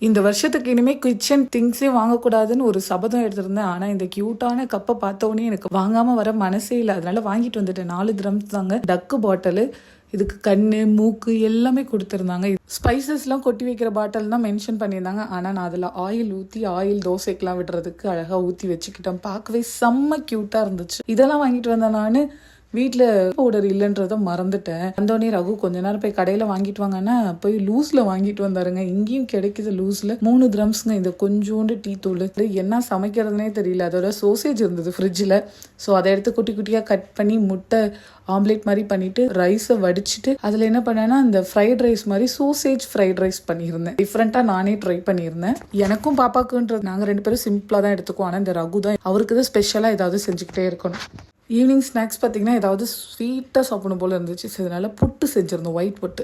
இந்த வருஷத்துக்கு இனிமேல் கிச்சன் திங்ஸே வாங்கக்கூடாதுன்னு ஒரு சபதம் எடுத்திருந்தேன். ஆனால் இந்த க்யூட்டான கப்பை பார்த்தோன்னே எனக்கு வாங்காமல் வர மனசே இல்லை. அதனால வாங்கிட்டு வந்துட்டேன். 4 திரம்ஸ் தாங்க. டக்கு பாட்டிலு, இதுக்கு கண்ணு மூக்கு எல்லாமே கொடுத்துருந்தாங்க. ஸ்பைசஸ்லாம் கொட்டி வைக்கிற பாட்டில் தான் மென்ஷன் பண்ணியிருந்தாங்க. ஆனால் நான் அதில் ஆயில் ஊற்றி தோசைக்கெலாம் விடுறதுக்கு அழகாக ஊற்றி வச்சுக்கிட்டேன். பார்க்கவே செம்ம க்யூட்டாக இருந்துச்சு. இதெல்லாம் வாங்கிட்டு வந்தேன். நான் வீட்டில் பவுடர் இல்லைன்றதை மறந்துட்டேன். வந்தோடனே ரகு கொஞ்ச நேரம் போய் கடையில் வாங்கிட்டு வாங்கன்னா போய் லூஸில் வாங்கிட்டு வந்தாருங்க. இங்கேயும் கிடைக்குது லூஸில். 3 கிராம்ஸ்ங்க. இந்த கொஞ்சோண்டு டீ தூள். என்ன சமைக்கிறதுனே தெரியல. அதோட சோசேஜ் இருந்தது ஃப்ரிட்ஜில். ஸோ அதை எடுத்து குட்டி குட்டியாக கட் பண்ணி முட்டை ஆம்லேட் மாதிரி பண்ணிட்டு ரைஸை வடிச்சிட்டு அதில் என்ன பண்ணேன்னா இந்த ஃப்ரைட் ரைஸ் மாதிரி சோசேஜ் ஃப்ரைட் ரைஸ் பண்ணியிருந்தேன். டிஃப்ரெண்ட்டாக நானே ட்ரை பண்ணியிருந்தேன். எனக்கும் பாப்பாக்குன்றது நாங்கள் 2 பேரும் சிம்பிளாக தான் எடுத்துக்குவோம். ஆனால் இந்த ரகு தான் அவருக்கு தான் ஸ்பெஷலாக ஏதாவது செஞ்சுக்கிட்டே இருக்கணும். ஈவினிங் ஸ்நாக்ஸ் பார்த்தீங்கன்னா ஏதாவது ஸ்வீட்டாக சாப்பிடணும் போல் இருந்துச்சு. ஸோ அதனால புட்டு செஞ்சுருந்தோம், ஒயிட் புட்டு.